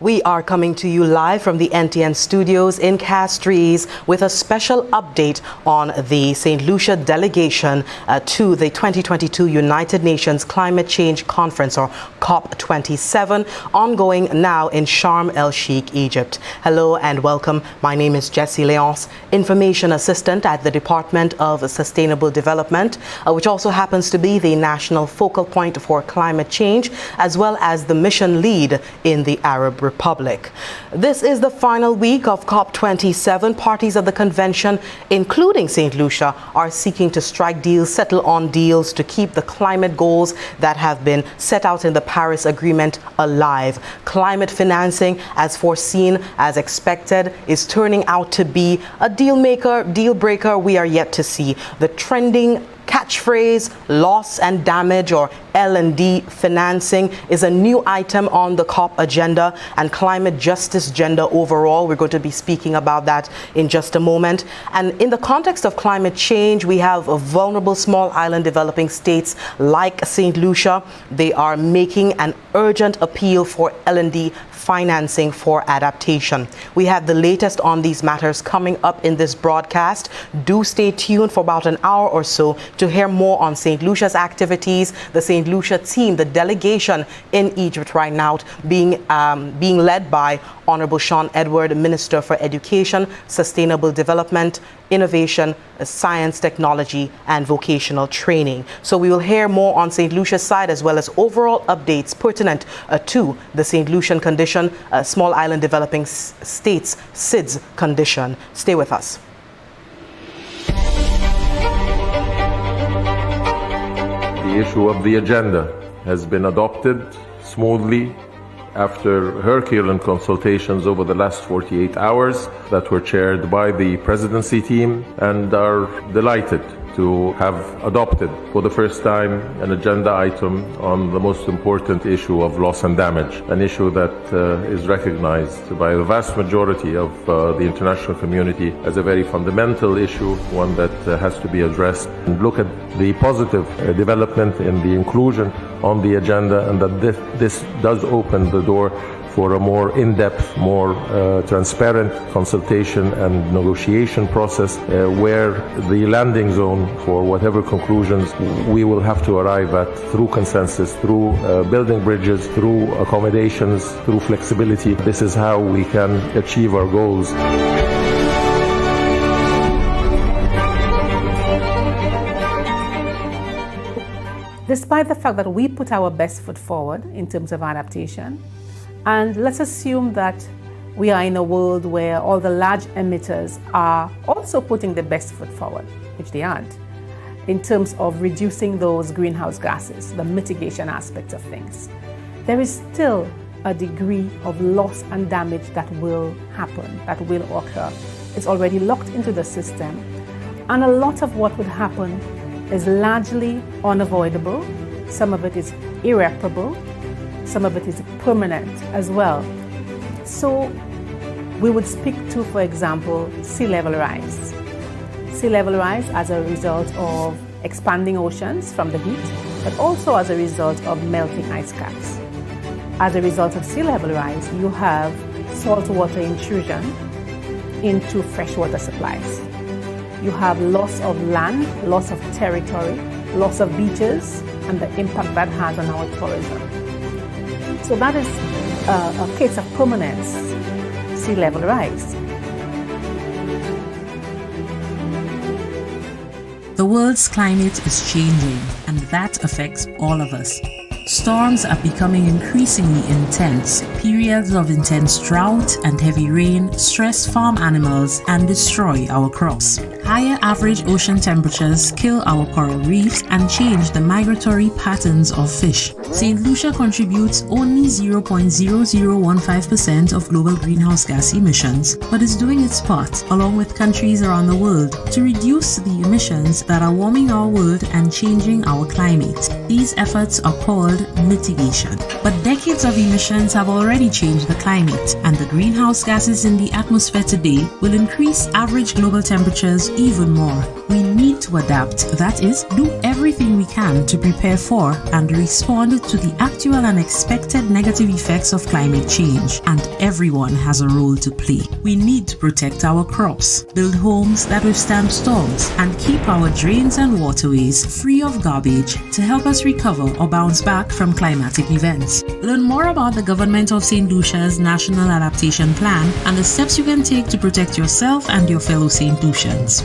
We are coming to you live from the NTN studios in Castries with a special update on the St. Lucia delegation to the 2022 United Nations Climate Change Conference, or COP27, ongoing now in Sharm El Sheikh, Egypt. Hello and welcome. My name is Jessie Leonce, Information Assistant at the Department of Sustainable Development, which also happens to be the national focal point for climate change, as well as the mission lead in the Arab Republic. This is the final week of COP27. Parties of the convention, including St. Lucia, are seeking to strike deals, settle on deals to keep the climate goals that have been set out in the Paris Agreement alive. Climate financing, as foreseen, as expected, is turning out to be a deal breaker we are yet to see. The trending catchphrase loss and damage, or L&D financing, is a new item on the COP agenda, and climate justice agenda overall. We're going to be speaking about that in just a moment. And in the context of climate change, we have vulnerable small island developing states like St. Lucia. They are making an urgent appeal for L&D financing for adaptation. We have the latest on these matters coming up in this broadcast. Do stay tuned for about an hour or so to hear more on St. Lucia's activities, the St. Lucia team, the delegation in Egypt right now being led by Honorable Sean Edward, Minister for Education, Sustainable Development, Innovation, Science, Technology, and Vocational Training. So we will hear more on St. Lucia's side, as well as overall updates pertinent to the St. Lucian condition, Small Island Developing States, SIDS condition. Stay with us. The issue of the agenda has been adopted smoothly after Herculean consultations over the last 48 hours that were chaired by the presidency team, and are delighted to have adopted for the first time an agenda item on the most important issue of loss and damage, an issue that is recognized by the vast majority of the international community as a very fundamental issue, one that has to be addressed. And look at the positive development in the inclusion on the agenda, and that this does open the door for a more in-depth, more transparent consultation and negotiation process where the landing zone for whatever conclusions we will have to arrive at through consensus, through building bridges, through accommodations, through flexibility. This is how we can achieve our goals. Despite the fact that we put our best foot forward in terms of adaptation, and let's assume that we are in a world where all the large emitters are also putting the best foot forward, which they aren't, in terms of reducing those greenhouse gases, the mitigation aspects of things. There is still a degree of loss and damage that will happen, that will occur. It's already locked into the system, and a lot of what would happen is largely unavoidable. Some of it is irreparable. Some of it is permanent as well. So we would speak to, for example, sea level rise. Sea level rise as a result of expanding oceans from the heat, but also as a result of melting ice caps. As a result of sea level rise, you have saltwater intrusion into freshwater supplies. You have loss of land, loss of territory, loss of beaches, and the impact that has on our tourism. So that is a case of permanence, sea level rise. The world's climate is changing, and that affects all of us. Storms are becoming increasingly intense. Periods of intense drought and heavy rain stress farm animals and destroy our crops. Higher average ocean temperatures kill our coral reefs and change the migratory patterns of fish. St. Lucia contributes only 0.0015% of global greenhouse gas emissions, but is doing its part, along with countries around the world, to reduce the emissions that are warming our world and changing our climate. These efforts are called mitigation. But decades of emissions have already changed the climate, and the greenhouse gases in the atmosphere today will increase average global temperatures even more. We need to adapt, that is, do everything we can to prepare for and respond to the actual and expected negative effects of climate change, and everyone has a role to play. We need to protect our crops, build homes that withstand storms, and keep our drains and waterways free of garbage to help us recover or bounce back from climatic events. Learn more about the Government of St. Lucia's National Adaptation Plan and the steps you can take to protect yourself and your fellow St. Lucians.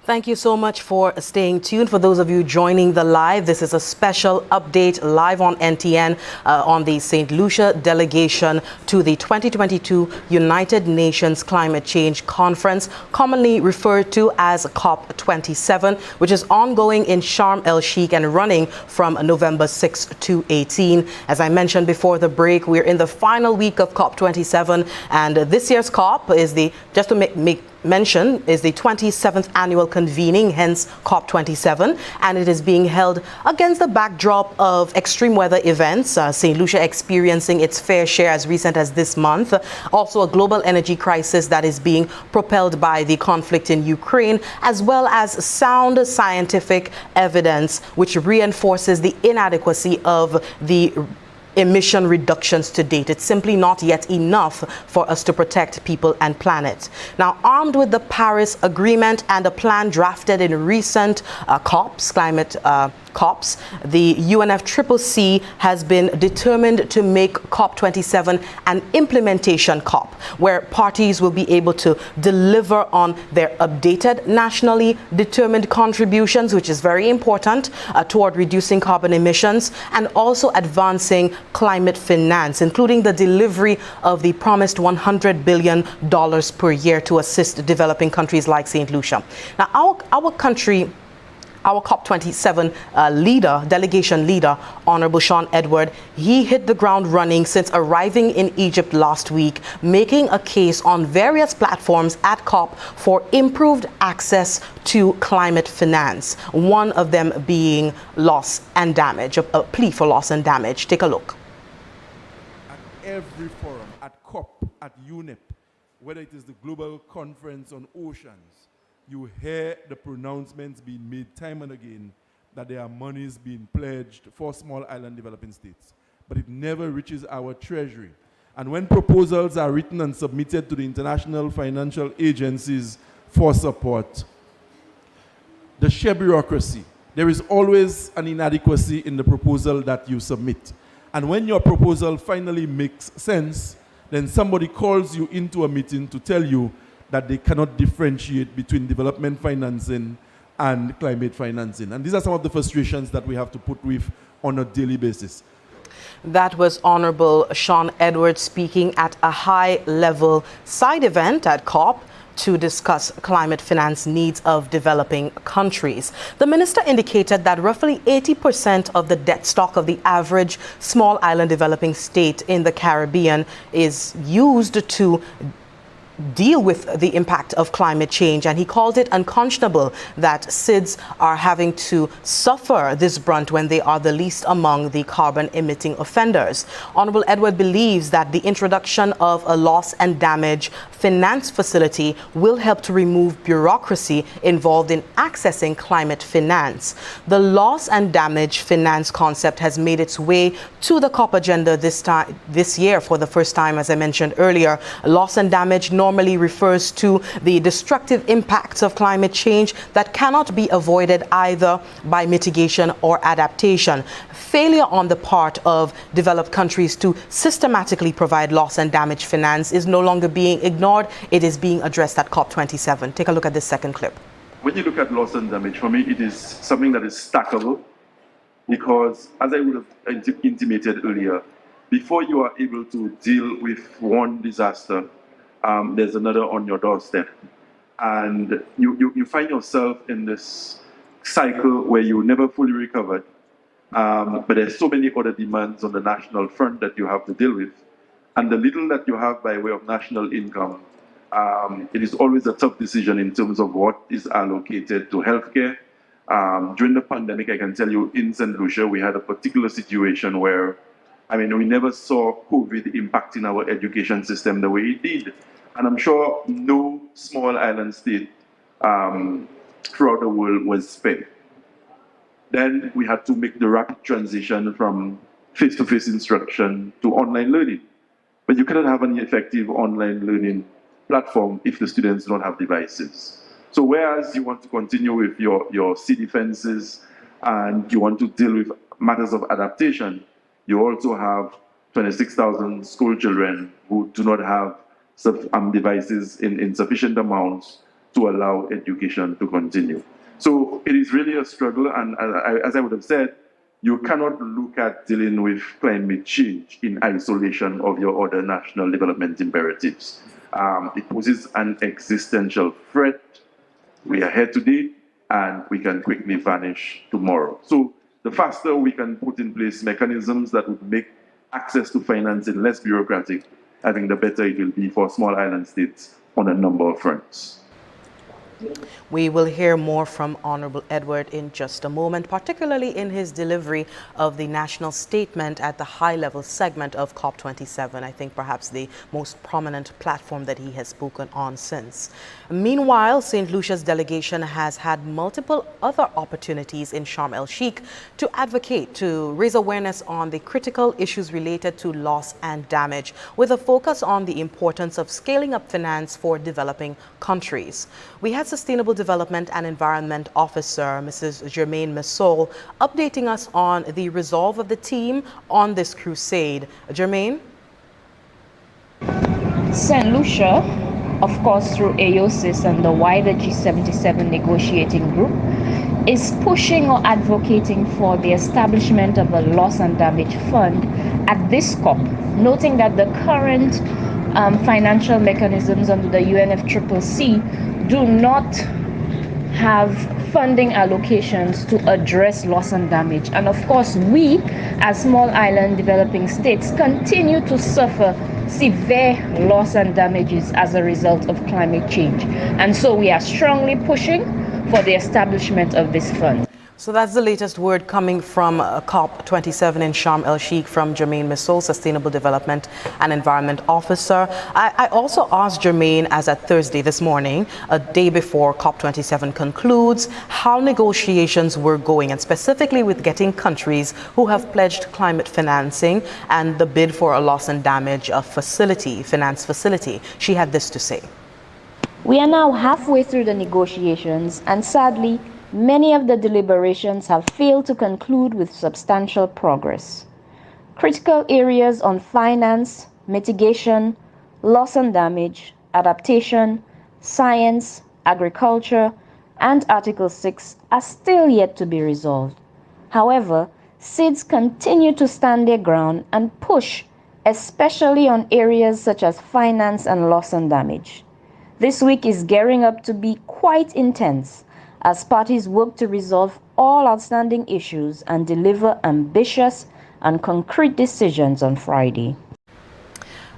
Thank you so much for staying tuned. For those of you joining the live, this is a special update live on NTN on the St. Lucia delegation to the 2022 United Nations Climate Change Conference, commonly referred to as COP27, which is ongoing in Sharm El Sheikh and running from November 6 to 18. As I mentioned before the break, we're in the final week of COP27, and this year's COP is the, just to make mention, is the 27th annual convening, hence COP27, and it is being held against the backdrop of extreme weather events, St. Lucia experiencing its fair share as recent as this month, also a global energy crisis that is being propelled by the conflict in Ukraine, as well as sound scientific evidence which reinforces the inadequacy of the emission reductions to date. It's simply not yet enough for us to protect people and planet. Now, armed with the Paris Agreement and a plan drafted in recent climate COPs, the UNFCCC has been determined to make COP27 an implementation COP, where parties will be able to deliver on their updated nationally determined contributions, which is very important toward reducing carbon emissions, and also advancing climate finance, including the delivery of the promised $100 billion per year to assist developing countries like St. Lucia. Now, our country, our COP27 delegation leader, Honorable Sean Edward, he hit the ground running since arriving in Egypt last week, making a case on various platforms at COP for improved access to climate finance, one of them being loss and damage, a plea for loss and damage. Take a look. At every forum, at COP, at UNEP, whether it is the Global Conference on Oceans, you hear the pronouncements being made time and again that there are monies being pledged for small island developing states, but it never reaches our treasury. And when proposals are written and submitted to the international financial agencies for support, the sheer bureaucracy, there is always an inadequacy in the proposal that you submit. And when your proposal finally makes sense, then somebody calls you into a meeting to tell you that they cannot differentiate between development financing and climate financing. And these are some of the frustrations that we have to put with on a daily basis. That was Honorable Sean Edwards speaking at a high-level side event at COP to discuss climate finance needs of developing countries. The minister indicated that roughly 80% of the debt stock of the average small island developing state in the Caribbean is used to deal with the impact of climate change, and he called it unconscionable that SIDS are having to suffer this brunt when they are the least among the carbon emitting offenders. Honorable Edward believes that the introduction of a loss and damage finance facility will help to remove bureaucracy involved in accessing climate finance. The loss and damage finance concept has made its way to the COP agenda this year for the first time. As I mentioned earlier, loss and damage normally refers to the destructive impacts of climate change that cannot be avoided either by mitigation or adaptation. Failure on the part of developed countries to systematically provide loss and damage finance is no longer being ignored. It is being addressed at COP27. Take a look at this second clip. when you look at loss and damage, for me, it is something that is stackable because, as I would have intimated earlier, before you are able to deal with one disaster, there's another on your doorstep. And you find yourself in this cycle where you never fully recovered, but there's so many other demands on the national front that you have to deal with. And the little that you have by way of national income, it is always a tough decision in terms of what is allocated to healthcare. During the pandemic, I can tell you in St. Lucia, we had a particular situation where, we never saw COVID impacting our education system the way it did. And I'm sure no small island state throughout the world was spared. Then we had to make the rapid transition from face-to-face instruction to online learning. But you cannot have an effective online learning platform if the students don't have devices. So whereas you want to continue with your sea defenses and you want to deal with matters of adaptation, you also have 26,000 school children who do not have devices in sufficient amounts to allow education to continue. So it is really a struggle, and as I would have said, you cannot look at dealing with climate change in isolation of your other national development imperatives. It poses an existential threat. We are here today, and we can quickly vanish tomorrow. So the faster we can put in place mechanisms that would make access to financing less bureaucratic, I think the better it will be for small island states on a number of fronts. We will hear more from Honorable Edward in just a moment, particularly in his delivery of the national statement at the high-level segment of COP27. I think perhaps the most prominent platform that he has spoken on since. Meanwhile, St. Lucia's delegation has had multiple other opportunities in Sharm El Sheikh to advocate, to raise awareness on the critical issues related to loss and damage, with a focus on the importance of scaling up finance for developing countries. We had Sustainable Development and Environment Officer, Mrs. Germaine Messol, updating us on the resolve of the team on this crusade. Germaine? St. Lucia, of course, through AOSIS and the wider G77 negotiating group, is pushing or advocating for the establishment of a loss and damage fund at this COP, noting that the current financial mechanisms under the UNFCCC do not have funding allocations to address loss and damage. And of course, we, as small island developing states, continue to suffer severe loss and damages as a result of climate change. And so we are strongly pushing for the establishment of this fund. So that's the latest word coming from COP27 in Sharm El Sheikh from Germaine Messol, Sustainable Development and Environment Officer. I also asked Germaine, as at Thursday this morning, a day before COP27 concludes, how negotiations were going, and specifically with getting countries who have pledged climate financing and the bid for a loss and damage finance facility. She had this to say. We are now halfway through the negotiations, and sadly, many of the deliberations have failed to conclude with substantial progress. Critical areas on finance, mitigation, loss and damage, adaptation, science, agriculture, and Article 6 are still yet to be resolved. However, SIDS continue to stand their ground and push, especially on areas such as finance and loss and damage. This week is gearing up to be quite intense as parties work to resolve all outstanding issues and deliver ambitious and concrete decisions on Friday.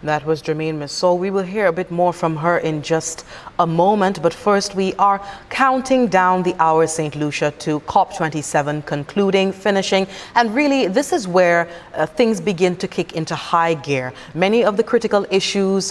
That was Germaine Messol. We will hear a bit more from her in just a moment, but first we are counting down the hours, St. Lucia, to COP27 concluding, finishing, and really this is where things begin to kick into high gear. Many of the critical issues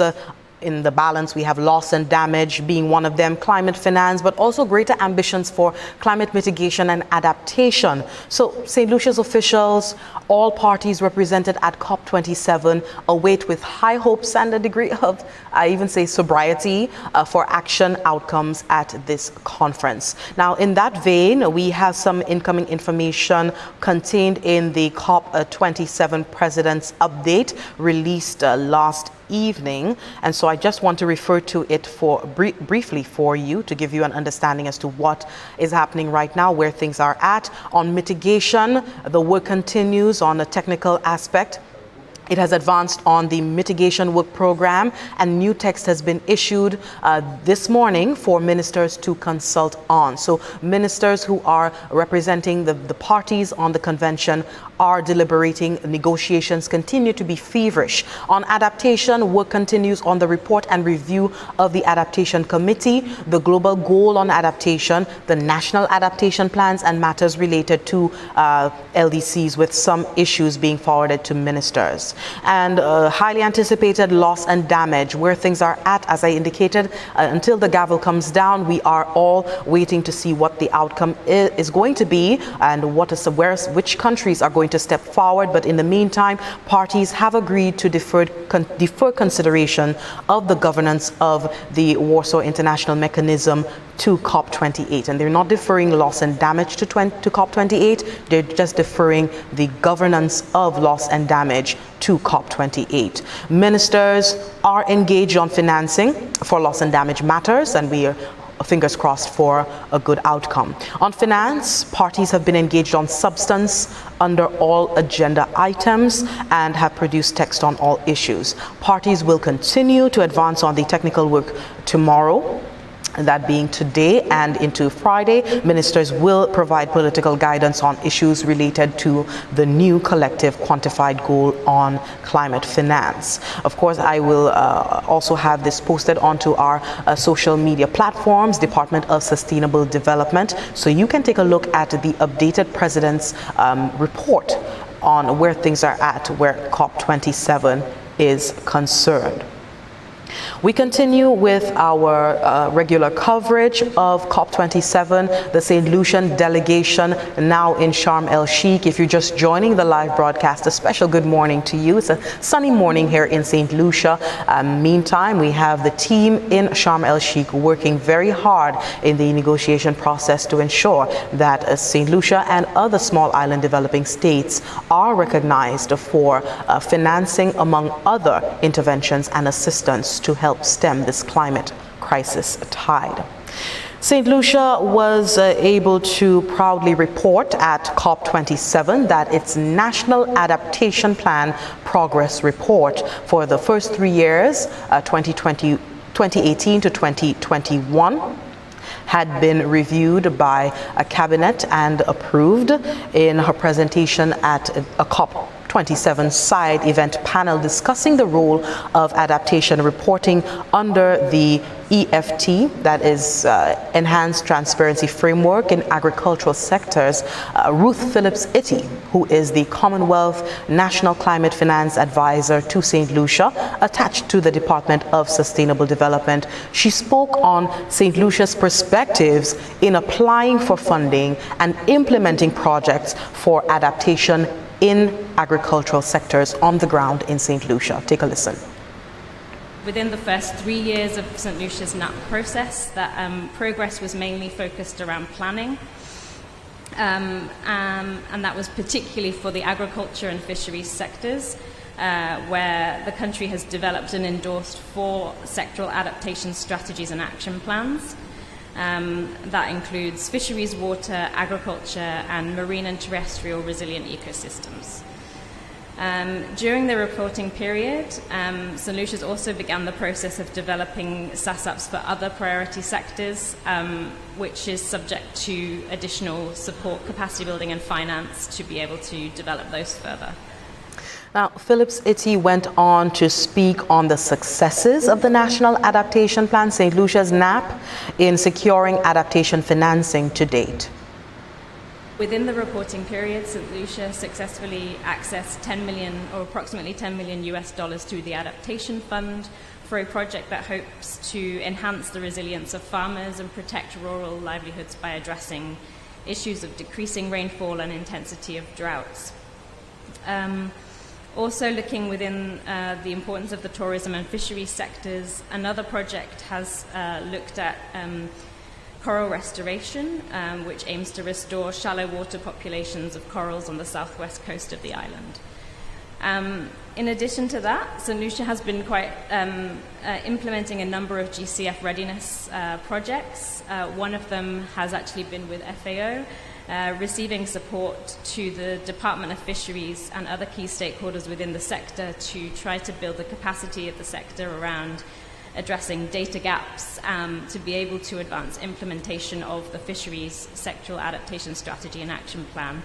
in the balance, we have loss and damage being one of them, climate finance, but also greater ambitions for climate mitigation and adaptation. So St. Lucia's officials, all parties represented at COP27, await with high hopes and a degree of, I even say, sobriety for action outcomes at this conference. Now, in that vein, we have some incoming information contained in the COP27 President's update released last evening, and so I just want to refer to it briefly for you to give you an understanding as to what is happening right now, where things are at. On mitigation, the work continues on a technical aspect. It has advanced on the mitigation work program, and new text has been issued this morning for ministers to consult on. So ministers who are representing the parties on the convention are deliberating. Negotiations continue to be feverish. On adaptation, work continues on the report and review of the Adaptation Committee, the global goal on adaptation, the national adaptation plans, and matters related to LDCs, with some issues being forwarded to ministers. And highly anticipated loss and damage, where things are at, as I indicated, until the gavel comes down, we are all waiting to see what the outcome is going to be and which countries are going to step forward. But in the meantime, parties have agreed to defer consideration of the governance of the Warsaw International Mechanism to COP28, and they're not deferring loss and damage to COP28, they're just deferring the governance of loss and damage to COP28. Ministers are engaged on financing for loss and damage matters, and we are fingers crossed for a good outcome. On finance, parties have been engaged on substance under all agenda items and have produced text on all issues. Parties will continue to advance on the technical work tomorrow, that being today and into Friday. Ministers will provide political guidance on issues related to the new collective quantified goal on climate finance. Of course, I will also have this posted onto our social media platforms, Department of Sustainable Development, so you can take a look at the updated President's report on where things are at, where COP27 is concerned. We continue with our regular coverage of COP27, the St. Lucian delegation now in Sharm El Sheikh. If you're just joining the live broadcast, a special good morning to you. It's a sunny morning here in St. Lucia. Meantime, we have the team in Sharm El Sheikh working very hard in the negotiation process to ensure that St. Lucia and other small island developing states are recognized for financing, among other interventions and assistance to help stem this climate crisis tide. St. Lucia was able to proudly report at COP27 that its National Adaptation Plan Progress Report for the first 3 years, 2018 to 2021, had been reviewed by a cabinet and approved. In her presentation at a COP27 side event panel discussing the role of adaptation reporting under the EFT, that is Enhanced Transparency Framework in Agricultural Sectors, Ruth Phillips-Itty, who is the Commonwealth National Climate Finance Advisor to St. Lucia, attached to the Department of Sustainable Development. She spoke on St. Lucia's perspectives in applying for funding and implementing projects for adaptation in agricultural sectors on the ground in St. Lucia. Take a listen. Within the first 3 years of St. Lucia's NAP process, that progress was mainly focused around planning, and that was particularly for the agriculture and fisheries sectors, where the country has developed and endorsed 4 sectoral adaptation strategies and action plans. That includes fisheries, water, agriculture, and marine and terrestrial resilient ecosystems. During the reporting period, St. Lucia's also began the process of developing SASAPs for other priority sectors, which is subject to additional support, capacity building and finance to be able to develop those further. Now, Phillips-Itty went on to speak on the successes of the National Adaptation Plan, St. Lucia's NAP, in securing adaptation financing to date. Within the reporting period, St. Lucia successfully accessed 10 million, or approximately $10 million through the Adaptation Fund for a project that hopes to enhance the resilience of farmers and protect rural livelihoods by addressing issues of decreasing rainfall and intensity of droughts. Also looking within the importance of the tourism and fisheries sectors, another project has looked at coral restoration, which aims to restore shallow water populations of corals on the southwest coast of the island. In addition to that, St. Lucia has been quite implementing a number of GCF readiness projects. One of them has actually been with FAO, receiving support to the Department of Fisheries and other key stakeholders within the sector to try to build the capacity of the sector around addressing data gaps to be able to advance implementation of the fisheries sectoral adaptation strategy and action plan.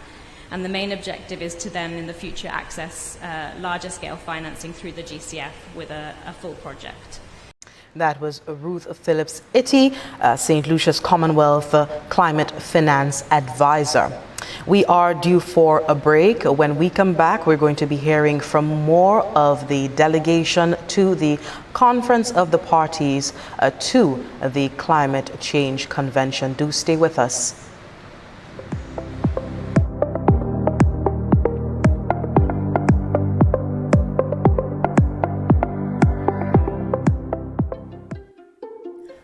And the main objective is to then, in the future, access larger scale financing through the GCF with a full project. That was Ruth Phillips-Itty, St. Lucia's Commonwealth Climate Finance Advisor. We are due for a break. When we come back, we're going to be hearing from more of the delegation to the Conference of the Parties to the Climate Change Convention. Do stay with us.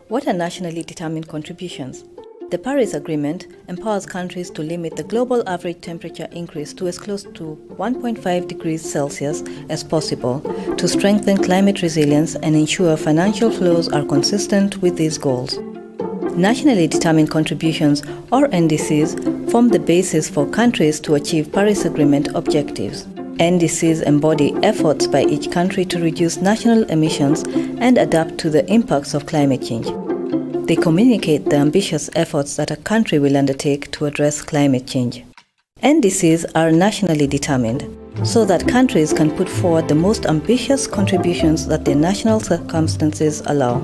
What are nationally determined contributions? The Paris Agreement empowers countries to limit the global average temperature increase to as close to 1.5 degrees Celsius as possible to strengthen climate resilience and ensure financial flows are consistent with these goals. Nationally determined contributions, or NDCs, form the basis for countries to achieve Paris Agreement objectives. NDCs embody efforts by each country to reduce national emissions and adapt to the impacts of climate change. They communicate the ambitious efforts that a country will undertake to address climate change. NDCs are nationally determined so that countries can put forward the most ambitious contributions that their national circumstances allow.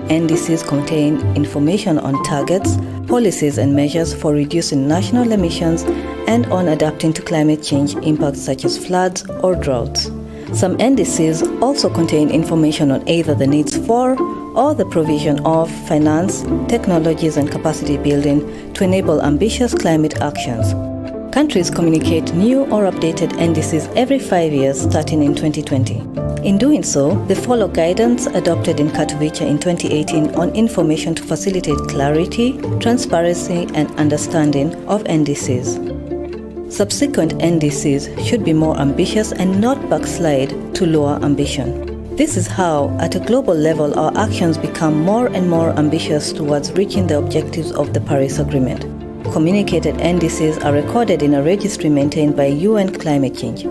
NDCs contain information on targets, policies and measures for reducing national emissions and on adapting to climate change impacts such as floods or droughts. Some NDCs also contain information on either the needs for or the provision of finance, technologies and capacity building to enable ambitious climate actions. Countries communicate new or updated NDCs every 5 years starting in 2020. In doing so, they follow guidance adopted in Katowice in 2018 on information to facilitate clarity, transparency and understanding of NDCs. Subsequent NDCs should be more ambitious and not backslide to lower ambition. This is how, at a global level, our actions become more and more ambitious towards reaching the objectives of the Paris Agreement. Communicated NDCs are recorded in a registry maintained by UN Climate Change.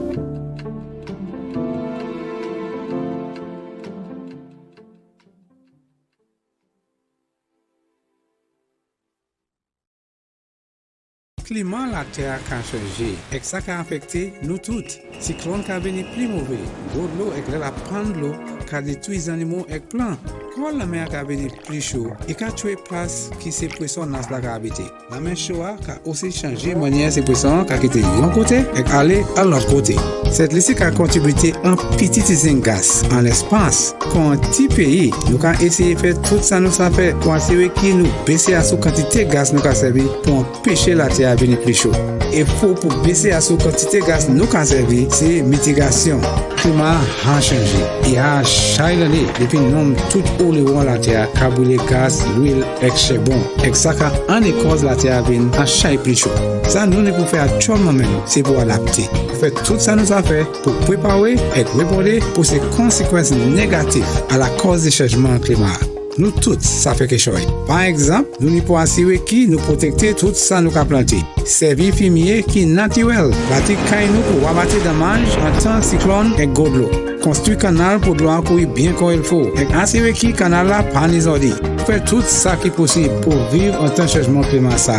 Climat la terre a changé et ça a affecté nous toutes. Cyclone qui a venu plus mauvais, l'eau et la prendre l'eau qui a détruit les animaux et plants. Quand la mer a venu plus chaud et qui a tué place qui s'est poisson dans la habité. La mer chaude a aussi changé manière ces poissons qui a quitté d'un côté et aller à l'autre côté. Cette liste a contribué en petit gaz en l'espace. Quand un petit pays, nous avons essayé de faire tout ça nous a fait pour assurer que nous baisser à la quantité de gaz nous a servi pour empêcher la terre venir plus chaud. Et pour baisser à la quantité de gaz nous a servi, c'est mitigation. Le climat a changé. Il y a chaque année, depuis nombre tout où le vent la terre, brûler gaz, l'huile, et charbon. Et ça a en cause la terre vient à chaque plus chaud. Ça nous ne pouvons faire actuellement même, c'est pour adapter. Fait tout ça nous a fait pour préparer et répondre pour ces conséquences négatives à la cause du changement climatique. Nous tous, ça fait quelque chose. Par exemple, nous ne pouvons assurer que nous protéger tout ça nous a planté. Servir fumier qui est naturel. Bâtir nous pour abattre des dommages en temps cyclone et goutte d'eau. Construire canal pour de l'eau courir bien comme il faut. Et assurer que le canal là pas désordre. Faire tout ça qui est possible pour vivre en temps de changement climatique.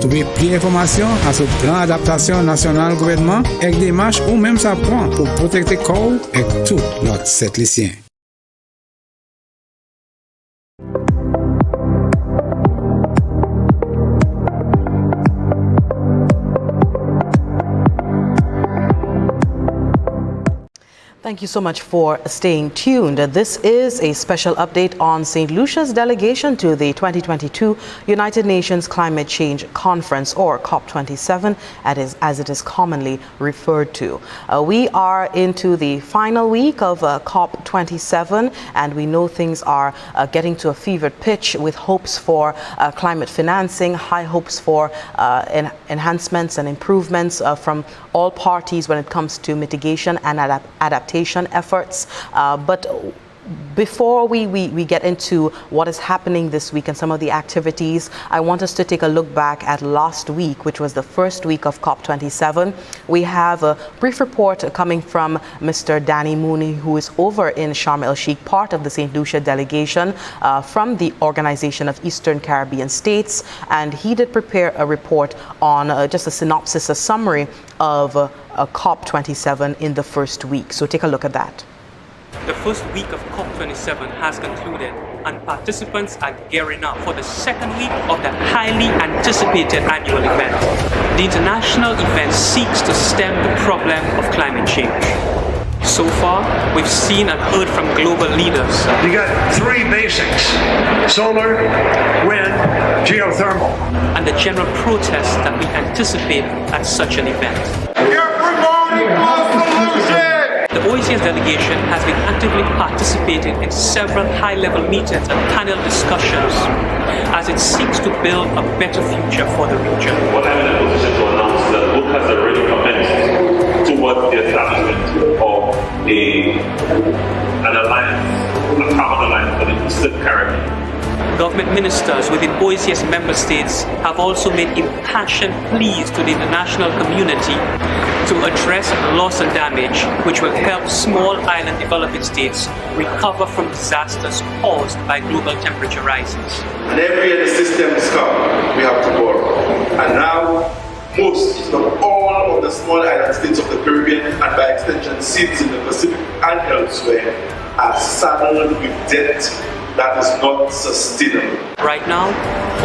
Trouver plus d'informations à ce plan d'adaptation national gouvernement et des démarches ou même ça prend pour protéger le corps et tout l'autre cette lycéen. Thank you so much for staying tuned. This is a special update on St. Lucia's delegation to the 2022 United Nations Climate Change Conference, or COP27, as it is commonly referred to. We are into the final week of COP27, and we know things are getting to a fevered pitch with hopes for climate financing, high hopes for enhancements and improvements from all parties when it comes to mitigation and adaptation adaptation efforts. But before we get into what is happening this week and some of the activities, I want us to take a look back at last week, which was the first week of COP27. We have a brief report coming from Mr. Danny Mooney, who is over in Sharm El Sheikh, part of the St. Lucia delegation from the Organization of Eastern Caribbean States. And he did prepare a report on just a synopsis, a summary of COP27 in the first week. So take a look at that. The first week of COP27 has concluded, and participants are gearing up for the second week of the highly anticipated annual event. The international event seeks to stem the problem of climate change. So far, we've seen and heard from global leaders. You got three basics: solar, wind, geothermal. And the general protest that we anticipate at such an event. You're promoting no solution! The OECS delegation has been actively participating in several high-level meetings and panel discussions as it seeks to build a better future for the region. What I'm in a position to announce is that work has already commenced towards the establishment of an alliance, a common alliance for the Eastern Caribbean. Government ministers within OECS member states have also made impassioned pleas to the international community to address loss and damage, which will help small island developing states recover from disasters caused by global temperature rises. And every year the systems come, we have to borrow. And now, most, if not all, of the small island states of the Caribbean, and by extension cities in the Pacific and elsewhere, are saddled with debt that is not sustainable. Right now,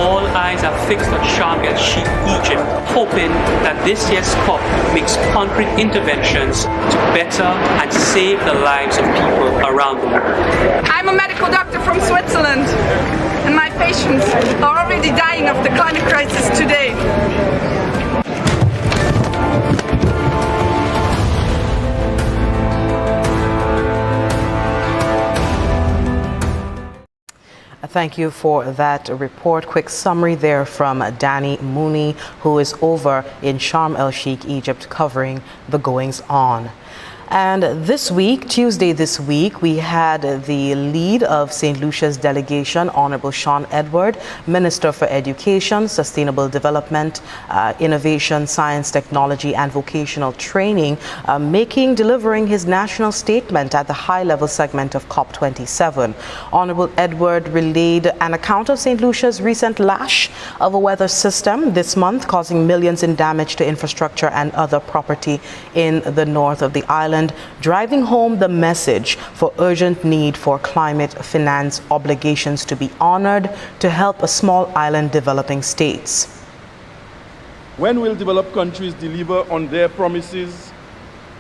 all eyes are fixed on Sharm El Sheikh, Egypt, hoping that this year's COP makes concrete interventions to better and save the lives of people around the world. I'm a medical doctor from Switzerland, and my patients are already dying of the climate crisis today. Thank you for that report. Quick summary there from Danny Mooney, who is over in Sharm El Sheikh, Egypt, covering the goings on. And this week, Tuesday this week, we had the lead of St. Lucia's delegation, Honorable Sean Edward, Minister for Education, Sustainable Development, Innovation, Science, Technology and Vocational Training, delivering his national statement at the high-level segment of COP27. Honorable Edward relayed an account of St. Lucia's recent lash of a weather system this month, causing millions in damage to infrastructure and other property in the north of the island, driving home the message for urgent need for climate finance obligations to be honored to help a small island developing states. When will developed countries deliver on their promises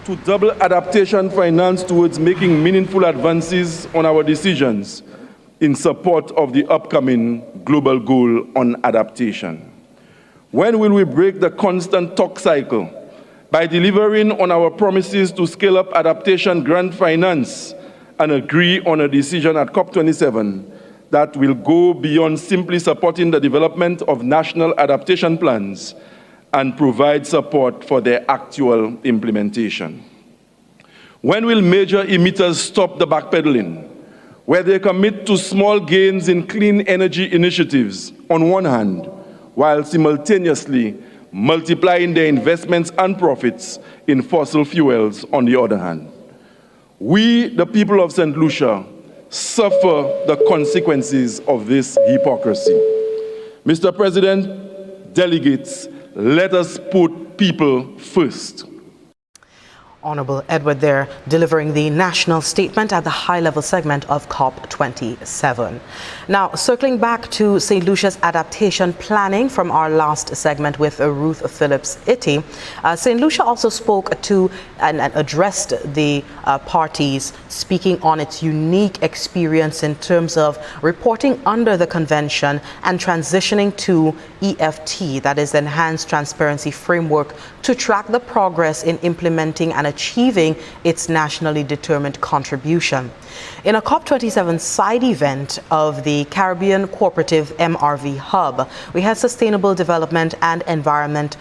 to double adaptation finance towards making meaningful advances on our decisions in support of the upcoming global goal on adaptation? When will we break the constant talk cycle by delivering on our promises to scale up adaptation grant finance and agree on a decision at COP27 that will go beyond simply supporting the development of national adaptation plans and provide support for their actual implementation? When will major emitters stop the backpedaling, where they commit to small gains in clean energy initiatives on one hand, while simultaneously multiplying their investments and profits in fossil fuels on the other hand? We, the people of St. Lucia, suffer the consequences of this hypocrisy. Mr. President, delegates, let us put people first. Honorable Edward there delivering the national statement at the high-level segment of COP27. Now, circling back to St. Lucia's adaptation planning from our last segment with Ruth Phillips-Itty, St. Lucia also spoke to and addressed the parties, speaking on its unique experience in terms of reporting under the convention and transitioning to EFT, that is Enhanced Transparency Framework, to track the progress in implementing and achieving its nationally determined contribution. In a COP27 side event of the Caribbean Cooperative MRV Hub, we had Sustainable Development and Environment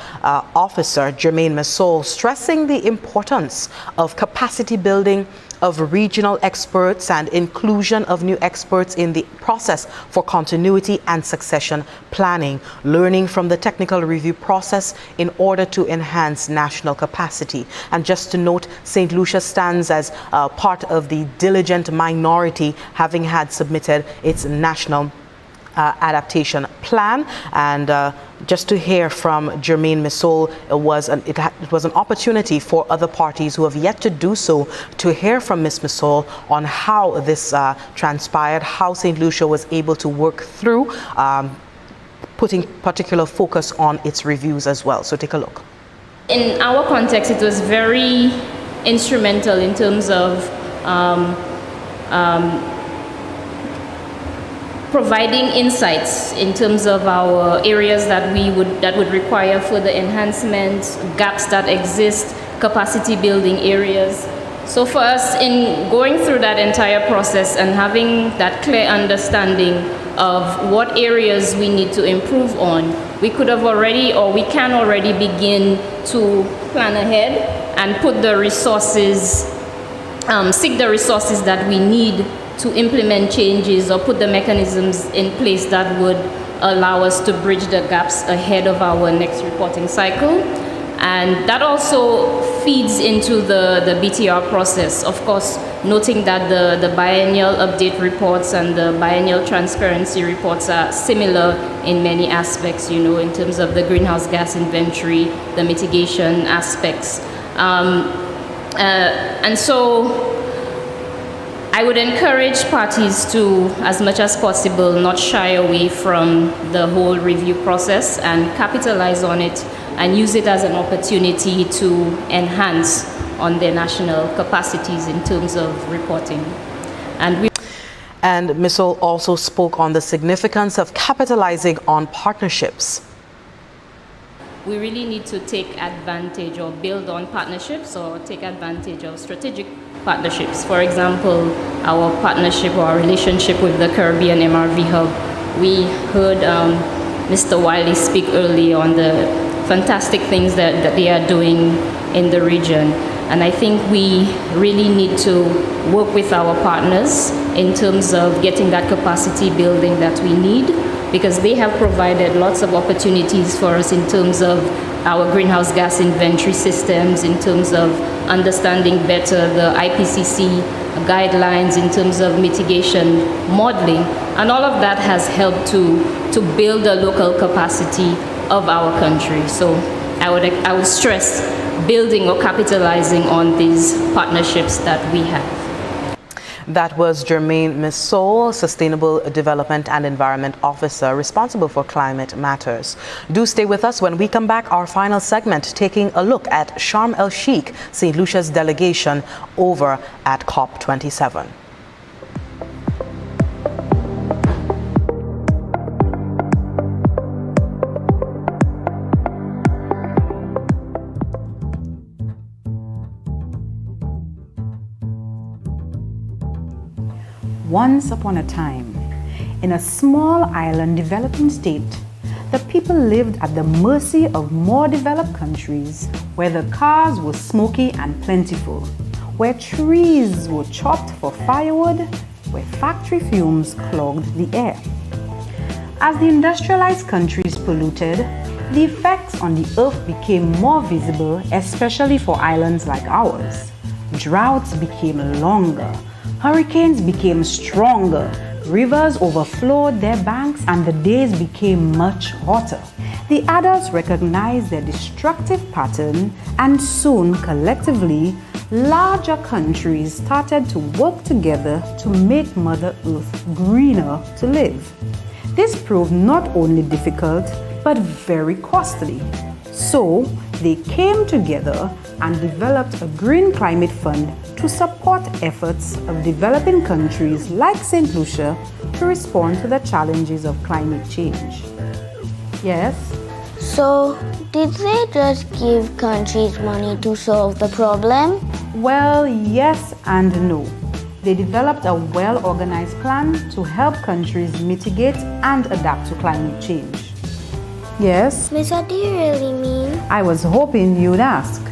Officer Jermaine Massol stressing the importance of capacity building of regional experts and inclusion of new experts in the process for continuity and succession planning, learning from the technical review process in order to enhance national capacity. And just to note, St. Lucia stands as part of the diligent minority, having had submitted its national adaptation plan. And just to hear from Jermaine Massol, it was an opportunity for other parties who have yet to do so to hear from Ms. Massol on how this transpired, how St. Lucia was able to work through putting particular focus on its reviews as well. So take a look. In our context, it was very instrumental in terms of providing insights in terms of our areas that would require further enhancements, gaps that exist, capacity building areas. So for us, in going through that entire process and having that clear understanding of what areas we need to improve on, we could have already, or we can already begin to plan ahead and put the resources, seek the resources that we need to implement changes or put the mechanisms in place that would allow us to bridge the gaps ahead of our next reporting cycle. And that also feeds into the BTR process. Of course, noting that the biennial update reports and the biennial transparency reports are similar in many aspects, you know, in terms of the greenhouse gas inventory, the mitigation aspects. And so I would encourage parties to, as much as possible, not shy away from the whole review process and capitalize on it and use it as an opportunity to enhance on their national capacities in terms of reporting. And Massol also spoke on the significance of capitalizing on partnerships. We really need to take advantage or build on partnerships or take advantage of strategic partnerships. For example, our partnership or our relationship with the Caribbean MRV Hub. We heard Mr. Wiley speak earlier on the fantastic things that they are doing in the region. And I think we really need to work with our partners in terms of getting that capacity building that we need, because they have provided lots of opportunities for us in terms of our greenhouse gas inventory systems, in terms of understanding better the IPCC guidelines in terms of mitigation modeling, and all of that has helped to build a local capacity of our country. So I would stress building or capitalizing on these partnerships that we have. That was Jermaine Massol, Sustainable Development and Environment Officer responsible for climate matters. Do stay with us. When we come back, our final segment, taking a look at Sharm El Sheikh, St. Lucia's delegation over at COP27. Once upon a time, in a small island developing state, the people lived at the mercy of more developed countries where the cars were smoky and plentiful, where trees were chopped for firewood, where factory fumes clogged the air. As the industrialized countries polluted, the effects on the earth became more visible, especially for islands like ours. Droughts became longer. Hurricanes became stronger, rivers overflowed their banks, and the days became much hotter. The adults recognized their destructive pattern, and soon, collectively, larger countries started to work together to make Mother Earth greener to live. This proved not only difficult, but very costly. So, they came together and developed a Green Climate Fund to support efforts of developing countries like St. Lucia to respond to the challenges of climate change. Yes? So, Did they just give countries money to solve the problem? Well, yes and no. They developed a well-organized plan to help countries mitigate and adapt to climate change. Yes? Miss, what do you really mean? I was hoping you'd ask.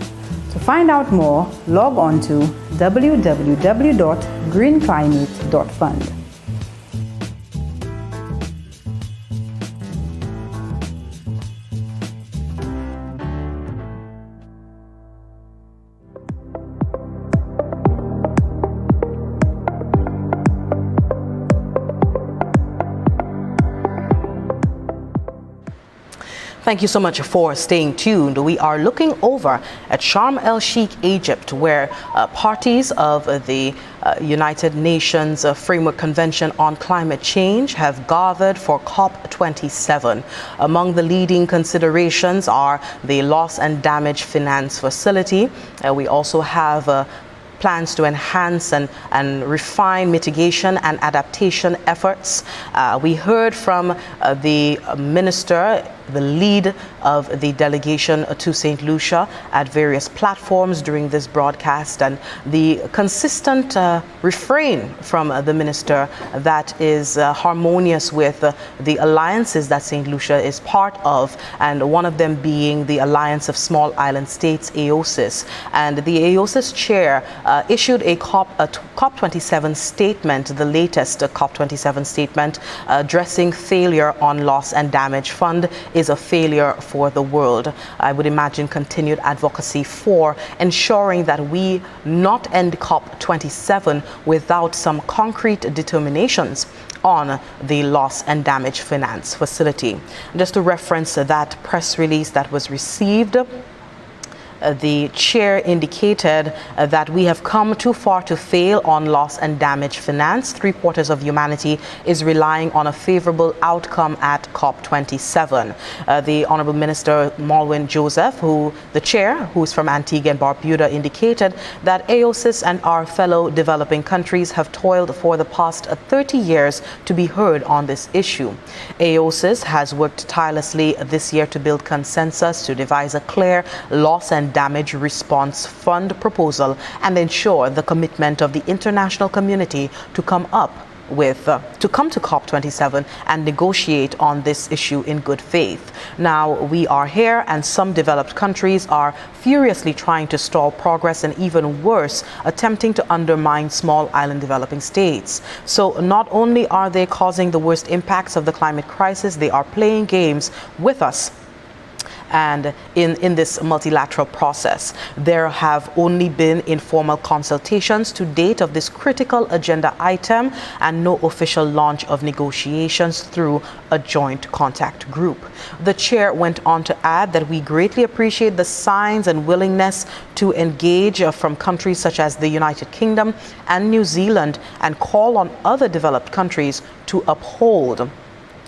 To find out more, log on to www.greenclimate.fund. Thank you so much for staying tuned. We are looking over at Sharm El Sheikh, Egypt, where parties of the United Nations Framework Convention on Climate Change have gathered for COP27. Among the leading considerations are the Loss and Damage Finance Facility. We also have plans to enhance and refine mitigation and adaptation efforts. We heard from the minister, the lead of the delegation to St. Lucia at various platforms during this broadcast, and the consistent refrain from the minister that is harmonious with the alliances that St. Lucia is part of, and one of them being the Alliance of Small Island States, AOSIS. And the AOSIS chair issued a COP27 statement, the latest COP27 statement, addressing failure on loss and damage fund is a failure for the world. I would imagine continued advocacy for ensuring that we not end COP27 without some concrete determinations on the Loss and Damage Finance Facility. Just to reference that press release that was received, the chair indicated that we have come too far to fail on loss and damage finance. 3/4 of humanity is relying on a favorable outcome at COP27. The Honorable Minister Malwin Joseph, the chair, who is from Antigua and Barbuda, indicated that AOSIS and our fellow developing countries have toiled for the past 30 years to be heard on this issue. AOSIS has worked tirelessly this year to build consensus to devise a clear loss and damage response fund proposal and ensure the commitment of the international community to come to COP27 and negotiate on this issue in good faith. Now we are here, and some developed countries are furiously trying to stall progress, and even worse, attempting to undermine small island developing states. So not only are they causing the worst impacts of the climate crisis, they are playing games with us. And in this multilateral process, there have only been informal consultations to date of this critical agenda item and no official launch of negotiations through a joint contact group. The chair went on to add that we greatly appreciate the signs and willingness to engage from countries such as the United Kingdom and New Zealand, and call on other developed countries to uphold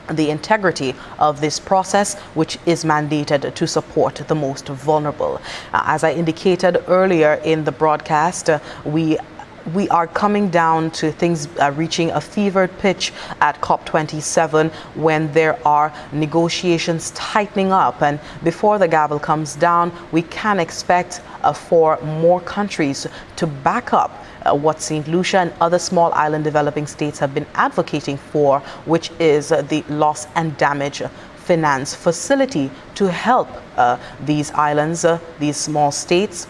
the integrity of this process, which is mandated to support the most vulnerable. As I indicated earlier in the broadcast, we are coming down to things reaching a fevered pitch at COP27 when there are negotiations tightening up, and before the gavel comes down, we can expect for more countries to back up what St. Lucia and other small island developing states have been advocating for, which is the Loss and Damage Finance Facility to help these islands, these small states,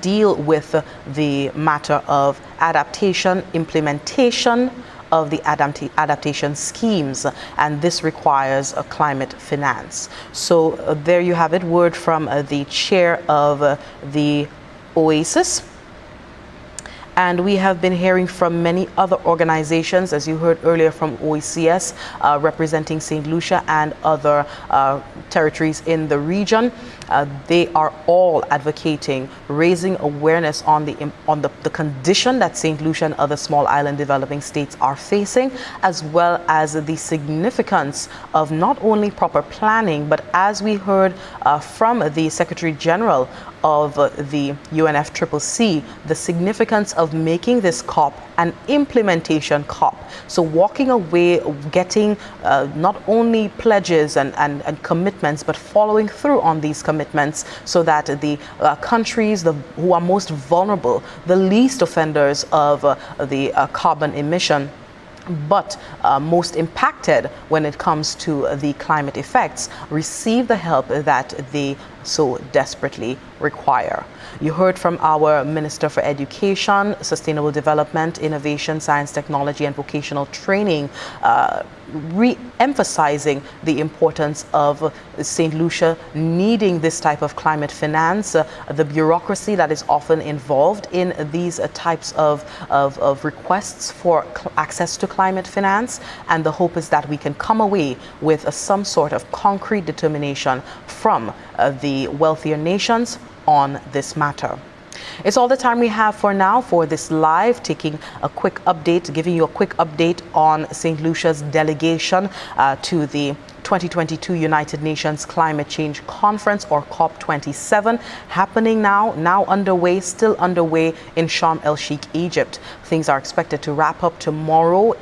deal with the matter of adaptation, implementation of the adaptation schemes, and this requires a climate finance. So there you have it, word from the chair of the OASIS. And we have been hearing from many other organizations, as you heard earlier from OECS, representing St. Lucia and other territories in the region. They are all advocating raising awareness on the condition that St. Lucia and other small island developing states are facing, as well as the significance of not only proper planning, but as we heard from the Secretary General of the UNFCCC the significance of making this COP an implementation COP. So walking away, getting not only pledges and commitments, but following through on these commitments so that the countries who are most vulnerable, the least offenders of the carbon emission, but most impacted when it comes to the climate effects, receive the help that they so desperately require. You heard from our Minister for Education, Sustainable Development, Innovation, Science, Technology and Vocational Training, re-emphasizing the importance of St. Lucia needing this type of climate finance, the bureaucracy that is often involved in these types of requests for access to climate finance. And the hope is that we can come away with some sort of concrete determination from the wealthier nations on this matter. It's all the time we have for now for this live, taking a quick update, giving you a quick update on St. Lucia's delegation to the 2022 United Nations Climate Change Conference, or COP27, happening now underway, still underway in Sharm El Sheikh, Egypt. Things are expected to wrap up tomorrow,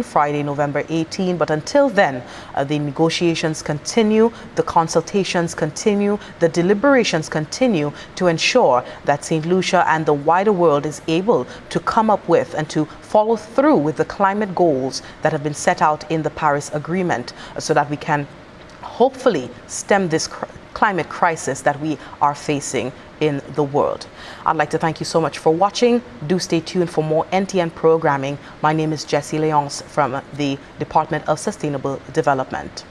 Friday, November 18. But until then, the negotiations continue, the consultations continue, the deliberations continue to ensure that St. Lucia and the wider world is able to come up with and to follow through with the climate goals that have been set out in the Paris Agreement, so that we can hopefully stem this climate crisis that we are facing in the world. I'd like to thank you so much for watching. Do stay tuned for more NTN programming. My name is Jessie Leonce from the Department of Sustainable Development.